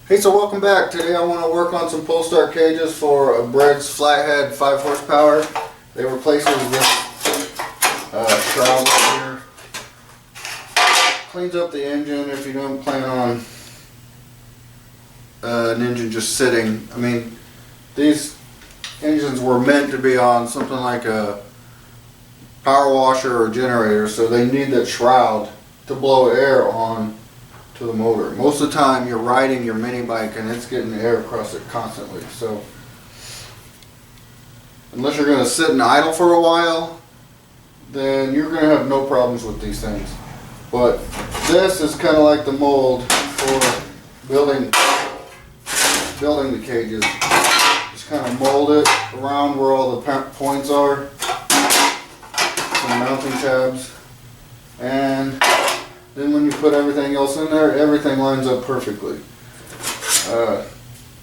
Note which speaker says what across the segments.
Speaker 1: Hey, so welcome back. Today I want to work on some pull start cages for a Briggs Flathead 5 horsepower. They replaces this shroud right here. Cleans up the engine if you don't plan on an engine just sitting. I mean, these engines were meant to be on something like a power washer or generator, so they need that shroud to blow air on to the motor. Most of the time you're riding your mini bike and it's getting air across it constantly. So unless you're going to sit and idle for a while, then you're going to have no problems with these things. But this is kind of like the mold for building the cages. Just kind of mold it around where all the points are. Some mounting tabs, and then when you put everything else in there, everything lines up perfectly.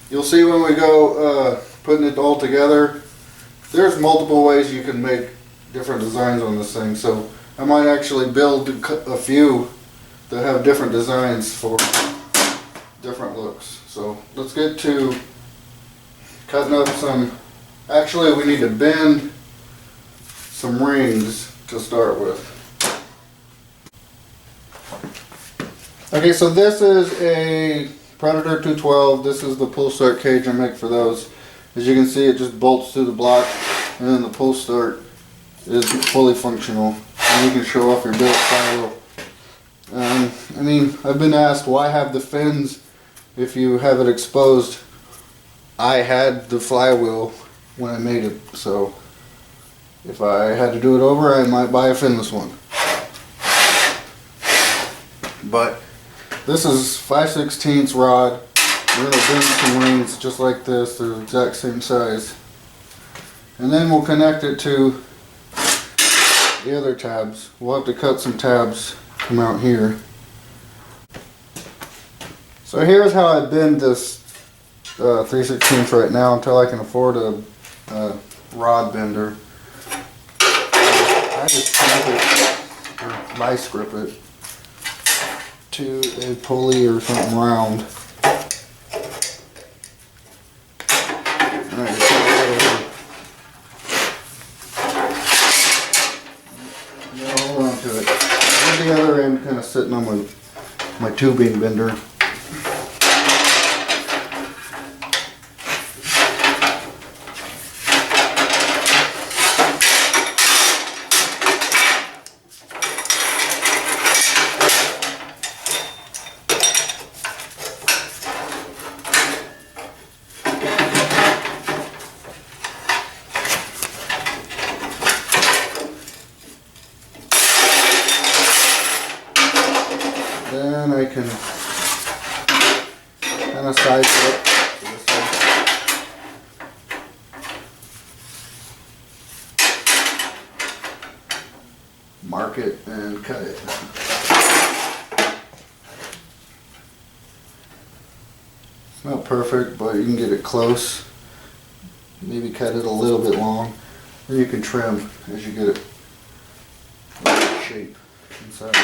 Speaker 1: You'll see when we go putting it all together, there's multiple ways you can make different designs on this thing. So I might actually build a few that have different designs for different looks. So let's get to cutting up some. Actually, we need to bend some rings to start with. Okay, so this is a Predator 212. This is the pull start cage I make for those. As you can see, it just bolts through the block, and then the pull start is fully functional. And you can show off your built flywheel. I mean, I've been asked why have the fins if you have it exposed. I had the flywheel when I made it, so if I had to do it over, I might buy a finless one. But this is 5/16 rod. We're going to bend some rings just like this. They're the exact same size. And then we'll connect it to the other tabs. We'll have to cut some tabs from out here. So here's how I bend this 3/16 right now until I can afford a rod bender. I just clamp it or vice grip it to a pulley or something round. Alright, so hold on to it. There's the other end kind of sitting on my tubing bender. Then I can kind of size it up to this side. Mark it and cut it. It's not perfect, but you can get it close. Maybe cut it a little bit long. Then you can trim as you get it right shape inside.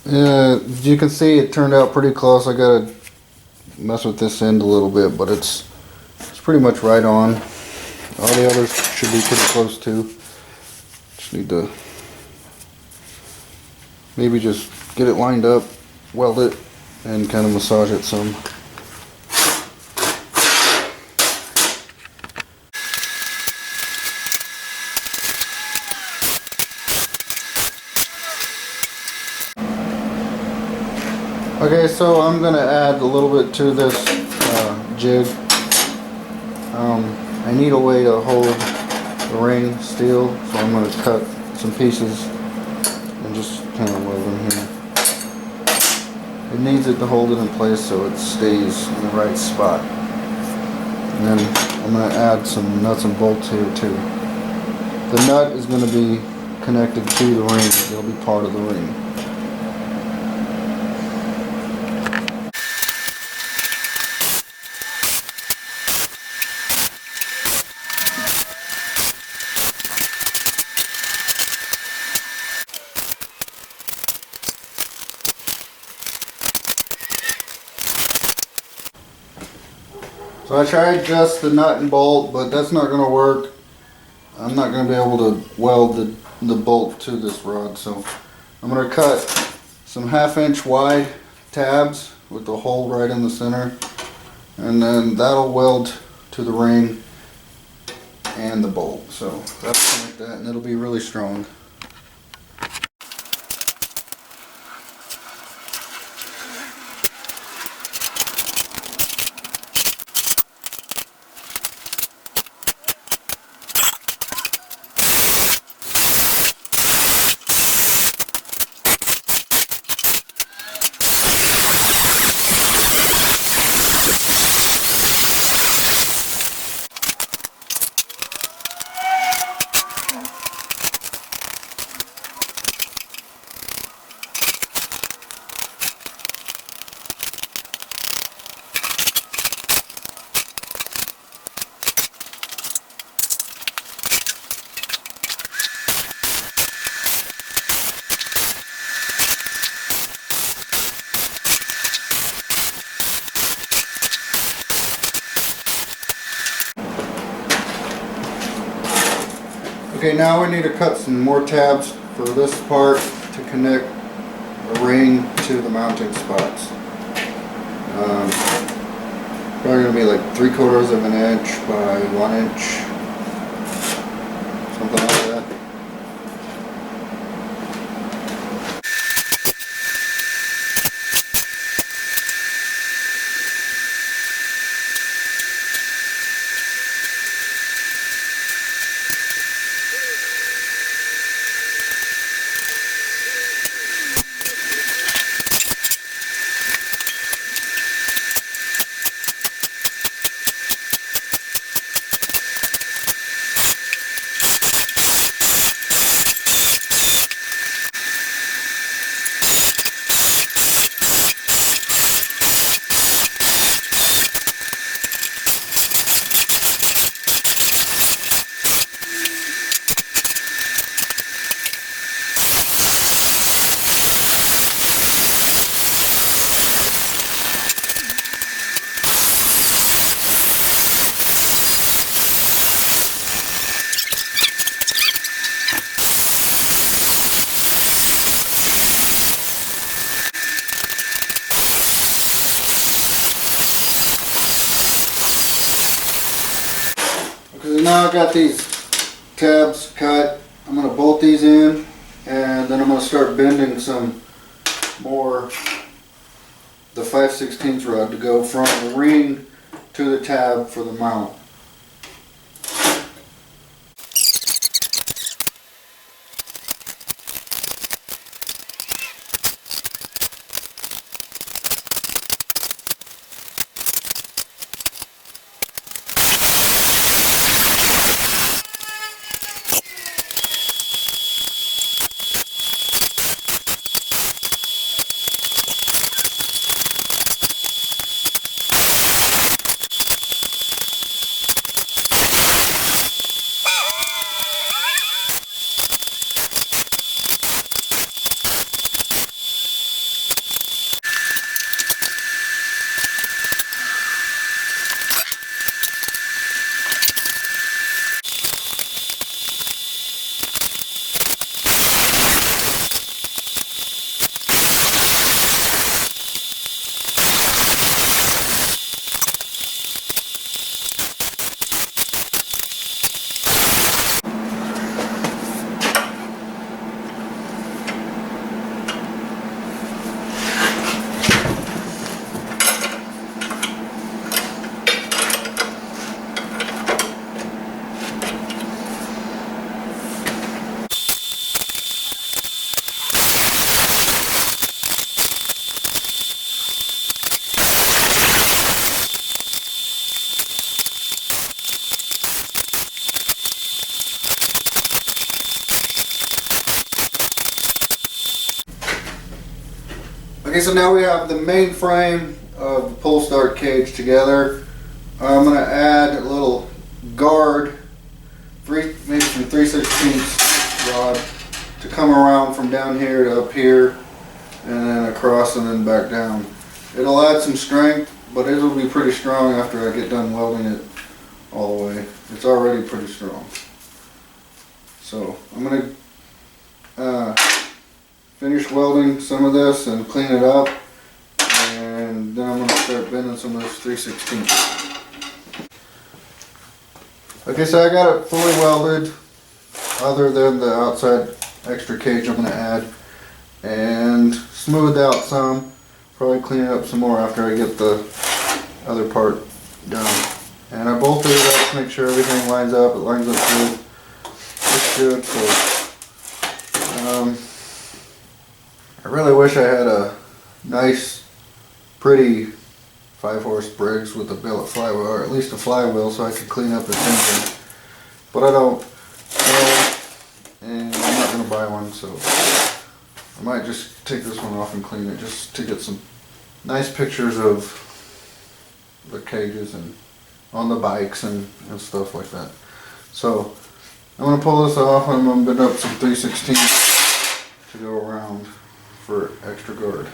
Speaker 1: As you can see, it turned out pretty close. I gotta mess with this end a little bit, but it's pretty much right on. All the others should be pretty close too. Just need to maybe just get it lined up, weld it, and kind of massage it some. Okay, so I'm going to add a little bit to this jig. I need a way to hold the ring steel, so I'm going to cut some pieces and just kind of weld them here. It needs it to hold it in place so it stays in the right spot. And then I'm going to add some nuts and bolts here too. The nut is going to be connected to the ring. It'll be part of the ring. So I tried just the nut and bolt, but that's not going to work. I'm not going to be able to weld the bolt to this rod, so I'm going to cut some 1/2 inch wide tabs with the hole right in the center, and then that'll weld to the ring and the bolt. So that's like that, and it'll be really strong. Okay, now we need to cut some more tabs for this part to connect the ring to the mounting spots. Probably going to be like 3/4 of an inch by 1 inch, something like that. Now I've got these tabs cut. I'm going to bolt these in, and then I'm going to start bending some more the 5/16 rod to go from the ring to the tab for the mount. Okay, so now we have the main frame of the pull start cage together. I'm going to add a little guard, maybe some 3/16 rod, to come around from down here to up here, and then across and then back down. It'll add some strength, but it'll be pretty strong after I get done welding it all the way. It's already pretty strong. So I'm going to finish welding some of this and clean it up, and then I'm going to start bending some of this 3/16. Okay, so I got it fully welded other than the outside extra cage I'm going to add, and smoothed out some. Probably clean it up some more after I get the other part done. And I bolted it up to make sure everything lines up. It lines up good. It's good. So I really wish I had a nice, pretty 5-horse Briggs with a billet flywheel, or at least a flywheel, so I could clean up this engine. But I don't. And I'm not going to buy one, so I might just take this one off and clean it just to get some nice pictures of the cages and on the bikes and stuff like that. So I'm going to pull this off, and I'm going to bend up some 3/16 to go around for extra guard.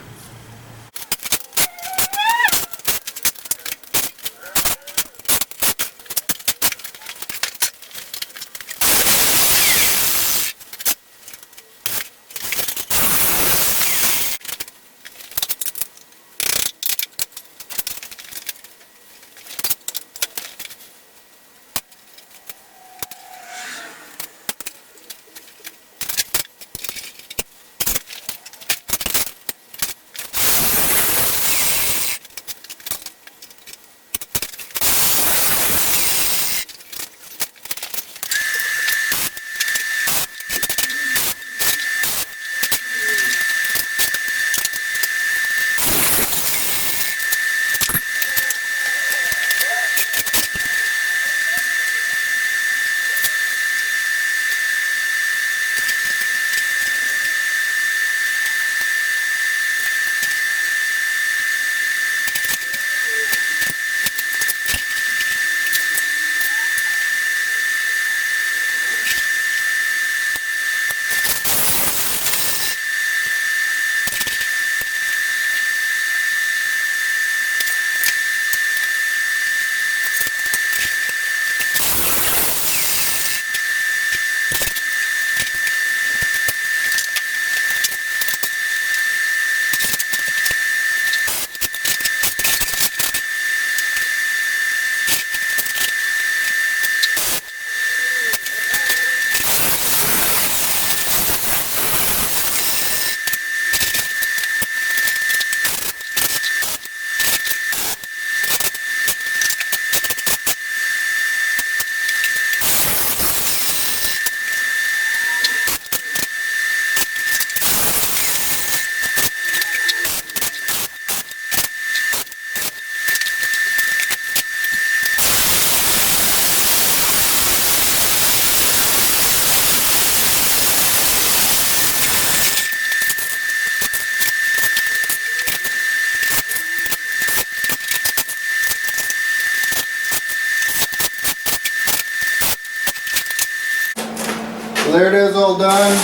Speaker 1: So there it is, all done.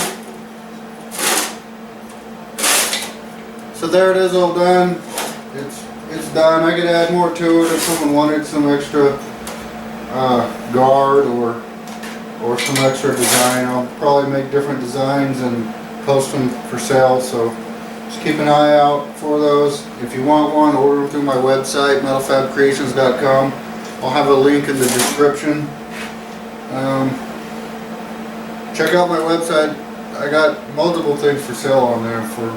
Speaker 1: So there it is, all done. It's done. I could add more to it if someone wanted some extra guard or some extra design. I'll probably make different designs and post them for sale. So just keep an eye out for those. If you want one, order them through my website, metalfabcreations.com. I'll have a link in the description. Check out my website. I got multiple things for sale on there for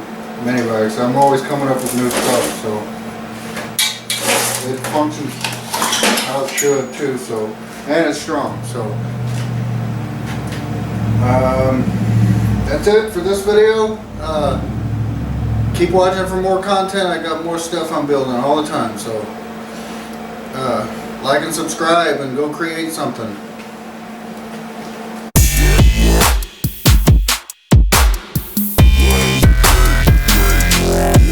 Speaker 1: mini bikes. I'm always coming up with new stuff, so it functions how it should too. So, and it's strong. So that's it for this video. Keep watching for more content. I got more stuff I'm building all the time. So like and subscribe and go create something.